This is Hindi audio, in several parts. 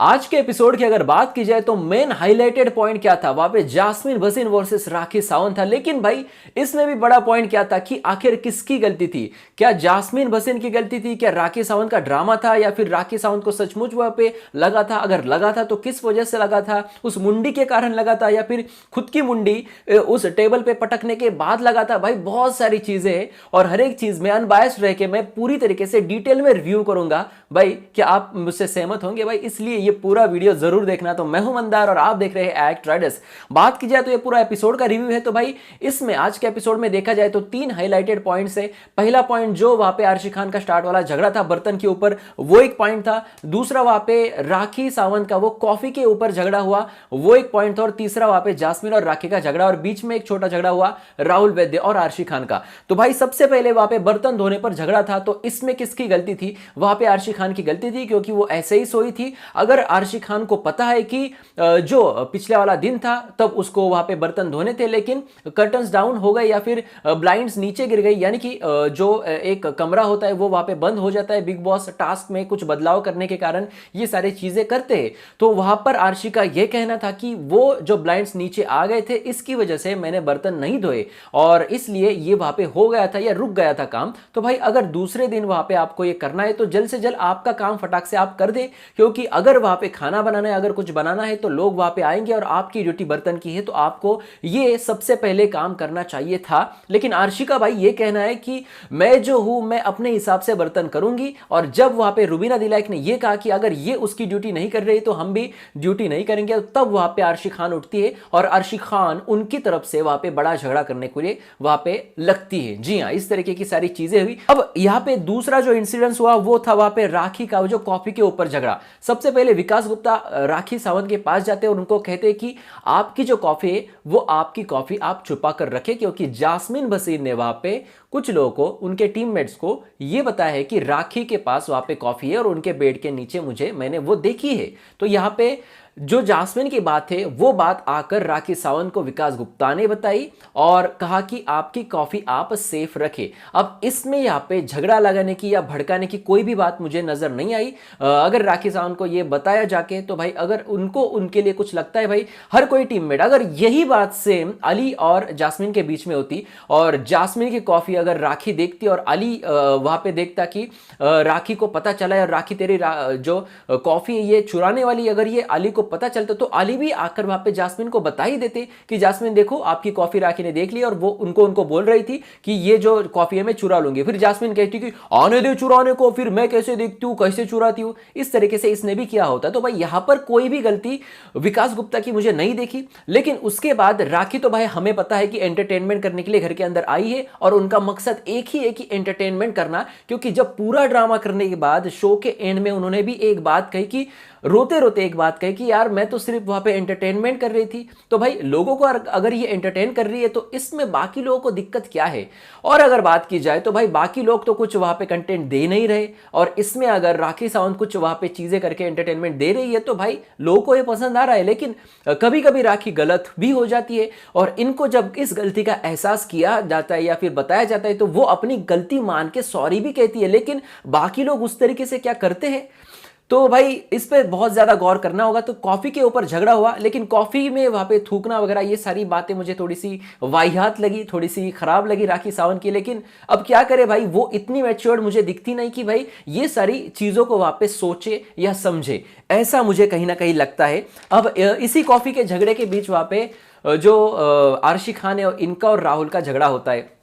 आज के एपिसोड की अगर बात की जाए तो मेन हाईलाइटेड पॉइंट क्या था, वहां पे जास्मिन भसीन वर्सेस राखी सावंत था। लेकिन भाई इसमें भी बड़ा पॉइंट क्या था कि आखिर किसकी गलती थी? क्या जास्मिन भसीन की गलती थी? क्या राखी सावंत का ड्रामा था? या फिर राखी सावंत को सचमुच वहां पे लगा था? अगर लगा था तो किस वजह से लगा था? उस मुंडी के कारण लगा था या फिर खुद की मुंडी उस टेबल पे पटकने के बाद लगा था? भाई बहुत सारी चीजें हैं और हर एक चीज में अनबायस्ड रह के मैं पूरी तरीके से डिटेल में रिव्यू करूंगा। भाई क्या आप मुझसे सहमत होंगे? भाई इसलिए ये पूरा वीडियो जरूर देखना। तो मैं हूं मंदार और आप देख रहे हैं एक्ट राइडर्स। बात की जाए तो ये पूरा एपिसोड का रिव्यू है। तो भाई इसमें आज के एपिसोड में देखा जाए तो 3 हाईलाइटेड पॉइंट्स है। पहला पॉइंट जो वहां पे आरशी खान का स्टार्ट वाला झगड़ा था बर्तन के ऊपर, वो एक पॉइंट था। दूसरा वहां पे राखी सावंत का वो कॉफी के ऊपर झगड़ा हुआ, वो एक पॉइंट था। और तीसरा वहां पे जास्मिन और राखी का झगड़ा और बीच में एक छोटा झगड़ा हुआ राहुल वैद्य और आरशी खान का। तो भाई सबसे पहले वहां पे बर्तन धोने पर झगड़ा था। तो इसमें किसकी गलती थी? वहां पे आरशी खान की गलती थी क्योंकि वो ऐसे ही सोई थी। अगर आरशी खान को पता है कि जो पिछले वाला दिन था तब उसको वहां पे बर्तन धोने थे, लेकिन कर्टन्स डाउन हो गए या फिर ब्लाइंड्स नीचे गिर गई, यानी कि जो एक कमरा होता है वो वहां पे बंद हो जाता है। बिग बॉस टास्क में कुछ बदलाव करने के कारण ये सारी चीजें करते हैं। तो वहां पर आरशी का यह कहना था कि वो जो ब्लाइंड्स नीचे आ गए थे इसकी वजह से मैंने बर्तन नहीं धोए और इसलिए ये वहां पे हो गया था या रुक गया था काम। तो भाई अगर दूसरे दिन वहां पे आपको ये करना है तो जल्द से जल्द आपका काम फटाक से आप कर दे, क्योंकि अगर वहां पे खाना बनाना है, अगर कुछ बनाना है तो लोग वहां पे आएंगे और आपकी ड्यूटी बर्तन की है तो आपको ये सबसे पहले काम करना चाहिए था। लेकिन आरशी का भाई ये कहना है कि मैं जो हूं मैं अपने हिसाब से बर्तन करूंगी। और जब वहां पे रुबीना दिलाइक ने ये कहा कि अगर ये उसकी ड्यूटी नहीं कर रही तो हम भी ड्यूटी नहीं करेंगे, तब वहां पे आरशी खान उठती है और आरशी खान उनकी तरफ से वहां पे बड़ा झगड़ा करने के लिए वहां पे लगती है। जी हां, इस तरीके की सारी चीजें हुई। अब यहां पे दूसरा जो इंसिडेंस हुआ वो था वहां पे राखी का जो कॉफी के ऊपर झगड़ा। सबसे पहले विकास गुप्ता राखी सावंत के पास जाते हैं और उनको कहते हैं कि आपकी जो कॉफी है वो आपकी कॉफी आप छुपा कर रखें, क्योंकि जास्मिन भसीन ने वहां पे कुछ लोगों को, उनके टीममेट्स को ये बताया है कि राखी के पास वहां पे कॉफी है और उनके बेड के नीचे मैंने वो देखी है। तो यहां पे जो जास्मिन की बात है वो बात आकर राखी सावंत को विकास गुप्ता ने बताई और कहा कि आपकी कॉफी आप सेफ रखें। अब इसमें यहाँ पे झगड़ा लगाने की या भड़काने की कोई भी बात मुझे नजर नहीं आई। अगर राखी सावंत को ये बताया जाके तो भाई अगर उनको उनके लिए कुछ लगता है, भाई हर कोई टीममेट, अगर यही बात सेम अली और जास्मिन के बीच में होती और जास्मिन की कॉफी अगर राखी देखती और अली वहां पे देखता कि राखी को पता चला है और राखी तेरी जो कॉफी है ये चुराने वाली, अगर ये अली को पता चलता तो अली भी आकर वहां पे जास्मिन को बता ही देते कि जास्मिन देखो आपकी कॉफी राखी ने देख ली और वो उनको बोल रही थी कि ये जो कॉफी है मैं चुरा लूंगी। फिर जास्मिन कहती कि आने दे चुराने को, फिर मैं कैसे देखती हूं, कैसे चुराती हूं। इस तरीके से इसने भी किया होता। तो भाई यहां पर कोई भी गलती विकास गुप्ता की मुझे नहीं देखी। लेकिन उसके बाद राखी तो भाई हमें पता है कि एंटरटेनमेंट करने के लिए घर के अंदर आई है और उनका मकसद एक ही है कि एंटरटेनमेंट करना। क्योंकि जब पूरा ड्रामा करने के बाद शो के एंड में उन्होंने भी एक बात कही कि रोते रोते एक बात कही कि यार मैं तो सिर्फ वहां पे एंटरटेनमेंट कर रही थी। तो भाई लोगों को अगर ये एंटरटेन कर रही है तो इसमें बाकी लोगों को दिक्कत क्या है? और अगर बात की जाए तो भाई बाकी लोग तो कुछ वहां पे कंटेंट दे नहीं रहे और इसमें अगर राखी सावंत कुछ वहां पे चीजें करके एंटरटेनमेंट दे रही है तो भाई लोगों को ये पसंद आ रहा है। लेकिन कभी कभी राखी गलत भी हो जाती है और इनको जब इस गलती का एहसास किया जाता है या फिर बताया जाता है तो वो अपनी गलती मान के सॉरी भी कहती है। लेकिन बाकी लोग उस तरीके से क्या करते हैं? तो भाई इस पे बहुत ज्यादा गौर करना होगा। तो कॉफी के ऊपर झगड़ा हुआ, लेकिन कॉफी में वहां पे थूकना वगैरह ये सारी बातें मुझे थोड़ी सी वाहियात लगी, थोड़ी सी खराब लगी राखी सावंत की। लेकिन अब क्या करे भाई, वो इतनी मैच्योर्ड मुझे दिखती नहीं कि भाई ये सारी चीजों को वहां पे सोचे या समझे, ऐसा मुझे कहीं ना कहीं लगता है। अब इसी कॉफी के झगड़े के बीच वहां पे जो आरशी खान है इनका और राहुल का झगड़ा होता है।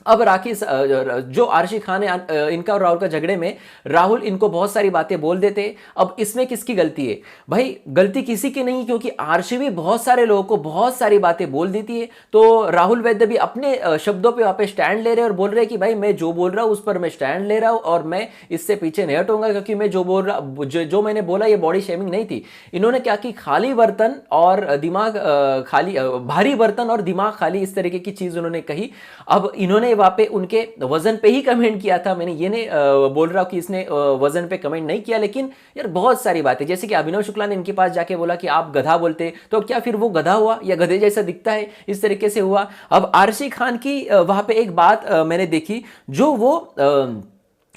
अब राखी जो आरशी खान है इनका और राहुल का झगड़े में राहुल इनको बहुत सारी बातें बोल देते। अब इसमें किसकी गलती है? भाई गलती किसी की नहीं, क्योंकि आरशी भी बहुत सारे लोगों को बहुत सारी बातें बोल देती है। तो राहुल वैद्य भी अपने शब्दों पे वहां पे स्टैंड ले रहे हैं और बोल रहे हैं कि भाई मैं जो बोल रहा हूं उस पर मैं स्टैंड ले रहा हूं और मैं इससे पीछे नहीं हटूंगा, क्योंकि मैं जो बोल रहा जो मैंने बोला ये बॉडी शेमिंग नहीं थी। इन्होंने क्या कि खाली बर्तन और दिमाग खाली, भारी बर्तन और दिमाग खाली, इस तरीके की चीज उन्होंने कही। अब इन्होंने वहां पे उनके वजन पे ही कमेंट किया था। मैंने ये नहीं बोल रहा हूं कि इसने वजन पे कमेंट नहीं किया, लेकिन यार बहुत सारी बातें, जैसे कि अभिनव शुक्ला ने इनके पास जाके बोला कि आप गधा बोलते, तो क्या फिर वो गधा हुआ या गधे जैसा दिखता है? इस तरीके से हुआ। अब आरशी खान की वहां पे एक बात मैंने देखी, जो वो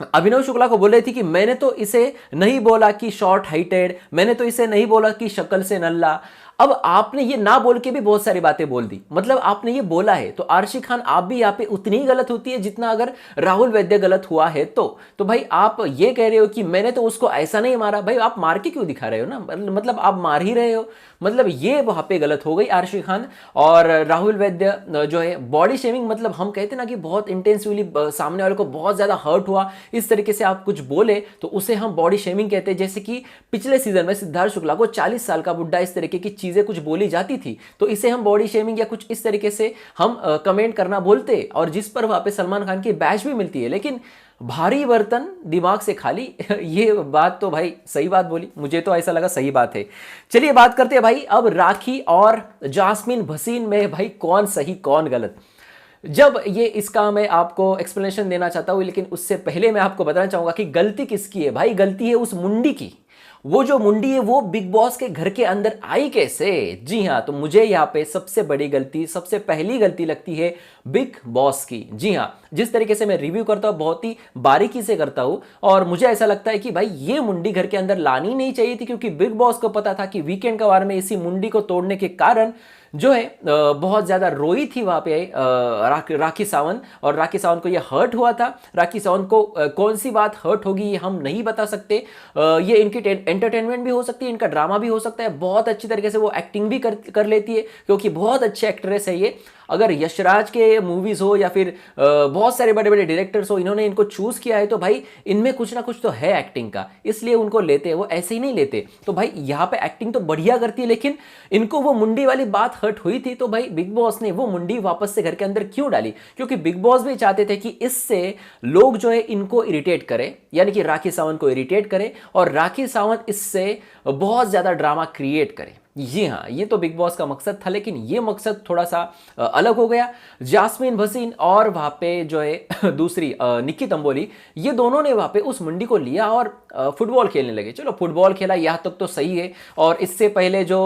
अभिनव शुक्ला को बोल रही थी कि मैंने तो इसे नहीं बोला कि शॉर्ट हाइटेड, मैंने तो इसे नहीं बोला कि शक्ल से नल्ला। अब आपने ये ना बोल के भी बहुत सारी बातें बोल दी, मतलब आपने ये बोला है, तो आर्शी खान आप भी यहाँ पे उतनी ही गलत होती है जितना अगर राहुल वैद्य गलत हुआ है तो भाई आप ये कह रहे हो कि मैंने तो उसको ऐसा नहीं मारा, भाई आप मार के क्यों दिखा रहे हो ना, मतलब आप मार ही रहे हो, मतलब ये वहां पे गलत हो गई आर्शी खान। और राहुल वैद्य जो है बॉडी शेमिंग, मतलब हम कहते ना कि बहुत इंटेंसिवली सामने वाले को बहुत ज्यादा हर्ट हुआ, इस तरीके से आप कुछ बोले तो उसे हम बॉडी शेमिंग कहते हैं। जैसे कि पिछले सीजन में सिद्धार्थ शुक्ला को 40 साल का बुड्ढा इस तरीके की चीजें कुछ बोली जाती थी, तो इसे हम बॉडी शेमिंग या कुछ इस तरीके से हम कमेंट करना बोलते, और जिस पर वहां पे सलमान खान की बैच भी मिलती है। लेकिन भारी बर्तन दिमाग से खाली ये बात तो भाई सही बात बोली, मुझे तो ऐसा लगा सही बात है। चलिए बात करते हैं भाई अब राखी और जास्मिन भसीन में, भाई कौन सही कौन गलत। जब ये इसका मैं आपको एक्सप्लेनेशन देना चाहता हूं, लेकिन उससे पहले मैं आपको बताना चाहूंगा कि गलती किसकी है। भाई गलती है उस मुंडी की। वो जो मुंडी है वो बिग बॉस के घर के अंदर आई कैसे? जी हां, तो मुझे यहाँ पे सबसे बड़ी गलती, सबसे पहली गलती लगती है बिग बॉस की। जी हां, जिस तरीके से मैं रिव्यू करता हूं बहुत ही बारीकी से करता हूं, और मुझे ऐसा लगता है कि भाई ये मुंडी घर के अंदर लानी नहीं चाहिए थी, क्योंकि बिग बॉस को पता था कि वीकेंड का वार में इसी मुंडी को तोड़ने के कारण जो है बहुत ज्यादा रोई थी वहां पे राखी सावंत, और राखी सावंत को ये हर्ट हुआ था। राखी सावंत को कौन सी बात हर्ट होगी ये हम नहीं बता सकते। ये इनकी एंटरटेनमेंट भी हो सकती है, इनका ड्रामा भी हो सकता है, बहुत अच्छी तरीके से वो एक्टिंग भी कर लेती है, क्योंकि बहुत अच्छे एक्ट्रेस है ये। अगर यशराज के मूवीज हो या फिर बहुत सारे बड़े बड़े डायरेक्टर्स हो, इन्होंने इनको चूज किया है तो भाई इनमें कुछ ना कुछ तो है एक्टिंग का, इसलिए उनको लेते हैं, वो ऐसे ही नहीं लेते। तो भाई यहाँ पे एक्टिंग तो बढ़िया करती है, लेकिन इनको वो मुंडी वाली बात हर्ट हुई थी, तो भाई बिग बॉस ने वो मुंडी वापस से घर के अंदर क्यों डाली? क्योंकि बिग बॉस भी चाहते थे कि इससे लोग जो है इनको इरिटेट करे, यानी कि राखी सावंत को इरिटेट करे, और राखी सावंत इससे बहुत ज्यादा ड्रामा क्रिएट करे। जी हाँ, ये तो बिग बॉस का मकसद था, लेकिन ये मकसद थोड़ा सा अलग हो गया। जास्मिन भसीन और वहां पे जो है दूसरी निक्की तंबोली, ये दोनों ने वहां पे उस मुंडी को लिया और फुटबॉल खेलने लगे। चलो फुटबॉल खेला यहाँ तक तो सही है, और इससे पहले जो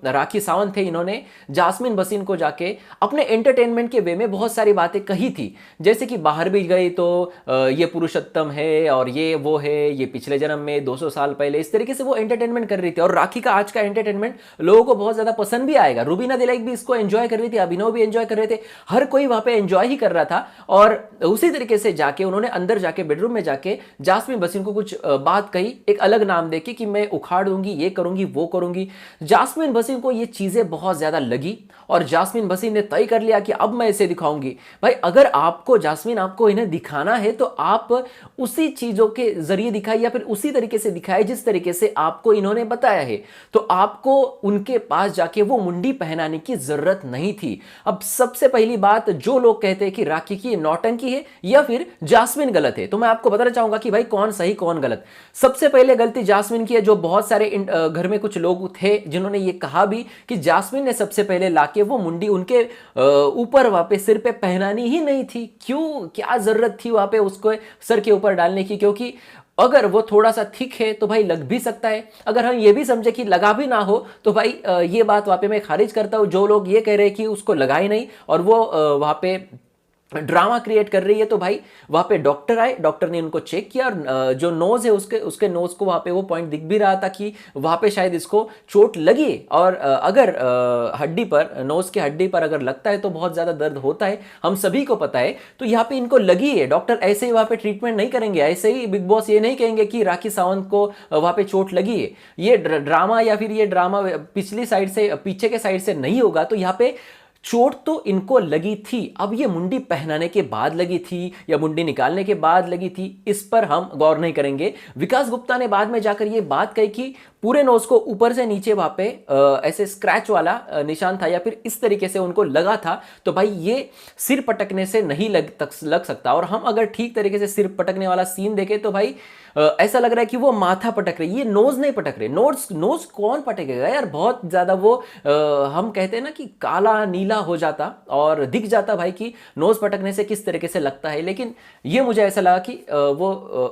राखी सावंत थे, इन्होंने जास्मिन भसीन को जाके अपने एंटरटेनमेंट के वे में बहुत सारी बातें कही थी, जैसे कि बाहर भी गई तो ये पुरुषोत्तम है और ये वो है, ये पिछले जन्म में 200 साल पहले, इस तरीके से वो एंटरटेनमेंट कर रही थी। और राखी का आज का एंटरटेनमेंट लोगों को बहुत ज्यादा पसंद भी आएगा। रूबीना दिलाइक भी इसको एंजॉय कर रही थी, अभिनव भी एंजॉय कर रहे थे, हर कोई वहां पे एंजॉय ही कर रहा था। और उसी तरीके से जाके उन्होंने अंदर जाके बेडरूम में जाके जास्मिन भसीन को कुछ बात कही, एक अलग नाम देके कि मैं उखाड़ दूंगी, ये करूंगी, वो करूंगी। जास्मिन भसीन को ये चीजें बहुत ज्यादा लगी, और जास्मिन भसीन ने तय कर लिया कि अब मैं इसे दिखाऊंगी। भाई अगर आपको जास्मिन आपको इन्हें दिखाना है तो आप उसी चीजों के जरिए दिखाए, या फिर उसी तरीके से दिखाए जिस तरीके से आपको इन्होंने बताया है। तो आपको उनके पास जाके वो मुंडी पहनाने की जरूरत नहीं थी। अब सबसे पहली बात, जो लोग कहते हैं कि राखी की नौटंकी है या फिर जास्मिन गलत है, तो मैं आपको बताना चाहूंगा कि भाई कौन सही कौन गलत। सबसे पहले गलती जास्मिन की है, जो बहुत सारे घर में कुछ लोग थे जिन्होंने ये कहा भी कि जास्मिन ने सबसे पहले लाके वो मुंडी उनके ऊपर वहां पे सिर पे पहनानी ही नहीं थी। क्यों, क्या जरूरत थी वहां पे उसको सर के ऊपर डालने की? क्योंकि अगर वो थोड़ा सा थिक है तो भाई लग भी सकता है। अगर हम ये भी समझे कि लगा भी ना हो तो भाई ये बात वहां पे मैं खारिज करता हूं। जो लोग ये कह रहे हैं कि उसको लगा ही नहीं और वो वहां पे ड्रामा क्रिएट कर रही है, तो भाई वहां पे डॉक्टर आए, डॉक्टर ने उनको चेक किया, और जो नोज है उसके नोज को वहां पे वो पॉइंट दिख भी रहा था कि वहां पे शायद इसको चोट लगी। और अगर हड्डी पर, नोज की हड्डी पर अगर लगता है तो बहुत ज्यादा दर्द होता है, हम सभी को पता है। तो यहाँ पे इनको लगी है, डॉक्टर ऐसे ही वहां पे ट्रीटमेंट नहीं करेंगे, ऐसे ही बिग बॉस ये नहीं कहेंगे कि राखी सावंत को वहां पे चोट लगी है। ये ड्रामा या फिर ये ड्रामा पिछली साइड से, पीछे के साइड से नहीं होगा। तो यहाँ पे चोट तो इनको लगी थी। अब ये मुंडी पहनाने के बाद लगी थी या मुंडी निकालने के बाद लगी थी, इस पर हम गौर नहीं करेंगे। विकास गुप्ता ने बाद में जाकर ये बात कही कि पूरे नोज को ऊपर से नीचे वहां पे ऐसे स्क्रैच वाला निशान था, या फिर इस तरीके से उनको लगा था। तो भाई ये सिर पटकने से नहीं लग सकता। और हम अगर ठीक तरीके से सिर पटकने वाला सीन देखें तो भाई ऐसा लग रहा है कि वो माथा पटक रही है, ये नोज नहीं पटक रहे। नोज नोज कौन पटकेगा यार, बहुत ज्यादा वो हम कहते हैं ना कि काला नीला हो जाता और दिख जाता भाई कि नोज पटकने से किस तरीके से लगता है। लेकिन ये मुझे ऐसा लगा कि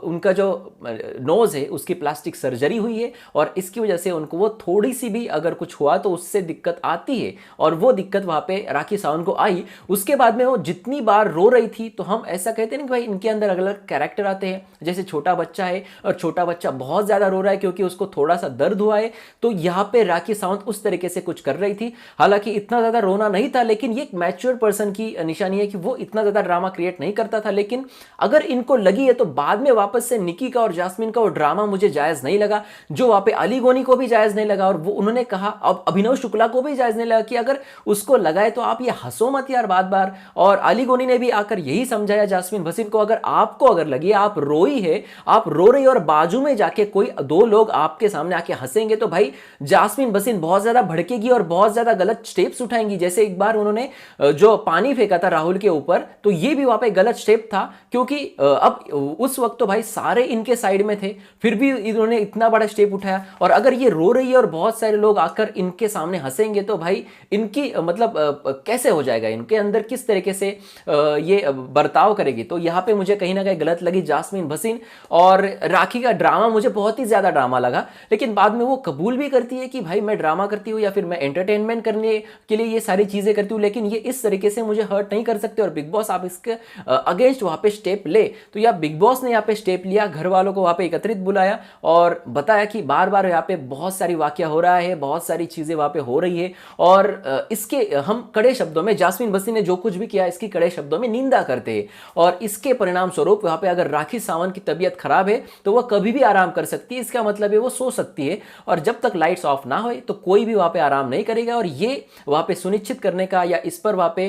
उनका जो नोज है उसकी प्लास्टिक सर्जरी हुई है और इसकी वजह से उनको वो थोड़ी सी भी अगर कुछ हुआ तो उससे दिक्कत आती है, और वो दिक्कत वहां पे राखी सावंत को आई। उसके बाद में वो जितनी बार रो रही थी, तो हम ऐसा कहते हैं ना कि भाई इनके अंदर अलग अलग कैरेक्टर आते हैं। जैसे छोटा बच्चा है और छोटा बच्चा बहुत ज्यादा रो रहा है क्योंकि उसको थोड़ा सा दर्द हुआ है, तो यहाँ पे राखी सावंत उस तरीके से कुछ कर रही थी। हालांकि इतना ज्यादा रोना नहीं था, लेकिन ये एक मैच्योर पर्सन की निशानी है कि वो इतना ज्यादा ड्रामा क्रिएट नहीं करता था। लेकिन अगर इनको लगी है तो बाद में वापस से निकी का और जास्मिन का वो ड्रामा मुझे जायज नहीं लगा, जो वहां पे अली गोनी को भी जायज नहीं लगा, और वो उन्होंने कहा अब अभिनव शुक्ला को भी जायज नहीं लगा कि अगर उसको लगा है तो आप ये हंसो मत यार बार बार। और अली गोनी ने भी आकर यही समझाया जास्मिन भसीन को, अगर लगी आप रोई है, आप रो रही और बाजू में जाके कोई दो लोग आपके सामने आके हंसेंगे तो भाई जास्मिन भसीन बहुत ज्यादा भड़केगी और बहुत ज्यादा गलत स्टेप्स उठाएंगी। जैसे एक बार उन्होंने जो पानी फेंका था राहुल के ऊपर, तो ये भी वहां पे गलत स्टेप था, क्योंकि अब उस वक्त तो भाई सारे इनके साइड में थे, फिर भी इन्होंने इतना बड़ा स्टेप उठाया। और अगर ये रो रही है और बहुत सारे लोग आकर इनके सामने हंसेंगे तो भाई इनकी मतलब कैसे हो जाएगा, इनके अंदर किस तरीके से ये बर्ताव करेगी। तो यहाँ पे मुझे कहीं ना कहीं गलत लगी जास्मिन भसीन। और राखी का ड्रामा मुझे बहुत ही ज्यादा ड्रामा लगा, लेकिन बाद में वो कबूल भी करती है कि भाई मैं ड्रामा करती हूँ या फिर मैं एंटरटेनमेंट करने के लिए ये सारी चीजें करती हूँ, लेकिन ये इस तरीके से मुझे हर्ट नहीं कर सकते। और बिग बॉस आप इसके अगेंस्ट वहां पे स्टेप ले, तो या बिग बॉस ने यहाँ पे स्टेप लिया, घर वालों को वहां पे एकत्रित बुलाया और बताया कि बार बार यहाँ पे बहुत सारी वाकया हो रहा है, बहुत सारी चीजें वहां पे हो रही है, और इसके हम कड़े शब्दों में, जास्मिन भसीन ने जो कुछ भी किया इसकी कड़े शब्दों में निंदा करते हैं। और इसके परिणाम स्वरूप वहां पे अगर राखी सावंत की तबीयत खराब है तो वह कभी भी आराम कर सकती है, इसका मतलब है वो सो सकती है, और जब तक लाइट्स ऑफ ना हो तो कोई भी वहां पे आराम नहीं करेगा। और ये वहां पे सुनिश्चित करने का या इस पर वहां पे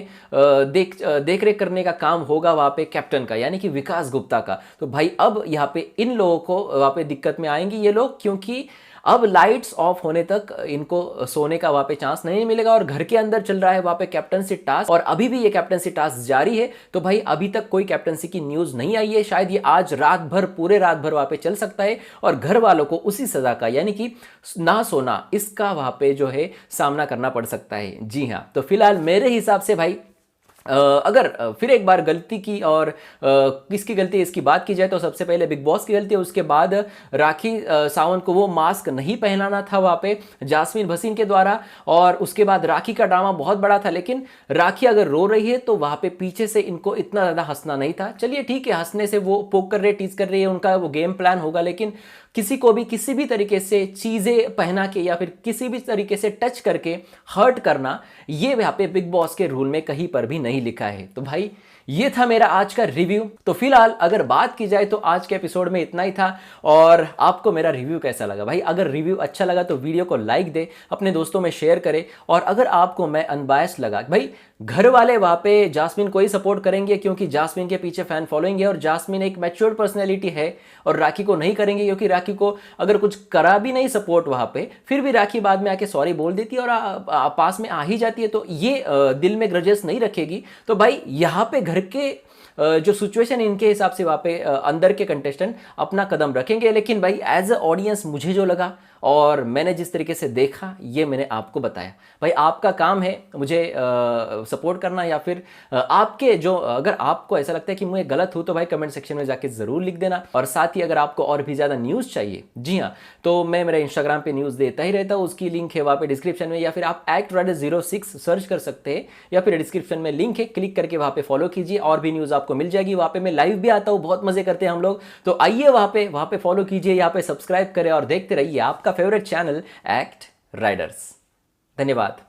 देख रेख करने का काम होगा वहां पे कैप्टन का, यानी कि विकास गुप्ता का। तो भाई अब यहाँ पे इन लोगों को वहां पे दिक्कत में आएंगी ये लोग, क्योंकि अब लाइट्स ऑफ होने तक इनको सोने का वहां पे चांस नहीं मिलेगा, और घर के अंदर चल रहा है वहां पे कैप्टनसी टास्क, और अभी भी ये कैप्टनसी टास्क जारी है। तो भाई अभी तक कोई कैप्टनसी की न्यूज नहीं आई है, शायद ये आज रात भर, पूरे रात भर वहां पे चल सकता है, और घर वालों को उसी सजा का, यानी कि ना सोना, इसका वहां पे जो है सामना करना पड़ सकता है। जी हाँ, तो फिलहाल मेरे हिसाब से भाई अगर फिर एक बार गलती की और किसकी गलती है इसकी बात की जाए तो सबसे पहले बिग बॉस की गलती है। उसके बाद राखी सावंत को वो मास्क नहीं पहनाना था वहाँ पे जास्मिन भसीन के द्वारा, और उसके बाद राखी का ड्रामा बहुत बड़ा था। लेकिन राखी अगर रो रही है तो वहाँ पे पीछे से इनको इतना ज़्यादा हंसना नहीं था। चलिए ठीक है, हंसने से वो पोक कर रहे, टीज कर रही है, उनका वो गेम प्लान होगा, लेकिन किसी को भी किसी भी तरीके से चीज़ें पहना के या फिर किसी भी तरीके से टच करके हर्ट करना, ये यहाँ पे बिग बॉस के रूल में कहीं पर भी नहीं लिखा है। तो भाई ये था मेरा आज का रिव्यू। तो फिलहाल अगर बात की जाए तो आज के एपिसोड में इतना ही था। और आपको मेरा रिव्यू कैसा लगा भाई? अगर रिव्यू अच्छा लगा तो वीडियो को लाइक दे, अपने दोस्तों में शेयर करे, और अगर आपको मैं अनबायस्ड लगा, भाई घर वाले वहां पे जास्मिन को ही सपोर्ट करेंगे क्योंकि जास्मिन के पीछे फैन फॉलोइंग है और जास्मिन एक मैच्योर्ड पर्सनैलिटी है, और राखी को नहीं करेंगे क्योंकि राखी को अगर कुछ करा भी नहीं सपोर्ट वहां पे, फिर भी राखी बाद में आके सॉरी बोल देती है और पास में आ ही जाती है, तो ये दिल में ग्रजेस नहीं रखेगी। तो भाई यहाँ पे घर के जो सिचुएशन इनके हिसाब से वहाँ पे अंदर के कंटेस्टेंट अपना कदम रखेंगे। लेकिन भाई एज अ ऑडियंस मुझे जो लगा और मैंने जिस तरीके से देखा, ये मैंने आपको बताया। भाई आपका काम है मुझे सपोर्ट करना, या फिर आपके जो, अगर आपको ऐसा लगता है कि मैं गलत हूं तो भाई कमेंट सेक्शन में जाके जरूर लिख देना। और साथ ही अगर आपको और भी ज़्यादा न्यूज़ चाहिए, जी हाँ, तो मैं मेरे इंस्टाग्राम पे न्यूज़ देता ही रहता हूँ, उसकी लिंक है वहाँ पे डिस्क्रिप्शन में, या फिर आप @06 सर्च कर सकते हैं, या फिर डिस्क्रिप्शन में लिंक है, क्लिक करके वहाँ पे फॉलो कीजिए, और भी न्यूज़ आपको मिल जाएगी। वहाँ पे मैं लाइव भी आता हूँ, बहुत मजे करते हैं हम लोग। तो आइए वहाँ पे फॉलो कीजिए, यहाँ पे सब्सक्राइब करें और देखते रहिए आपका फेवरेट चैनल एक्ट राइडर्स। धन्यवाद।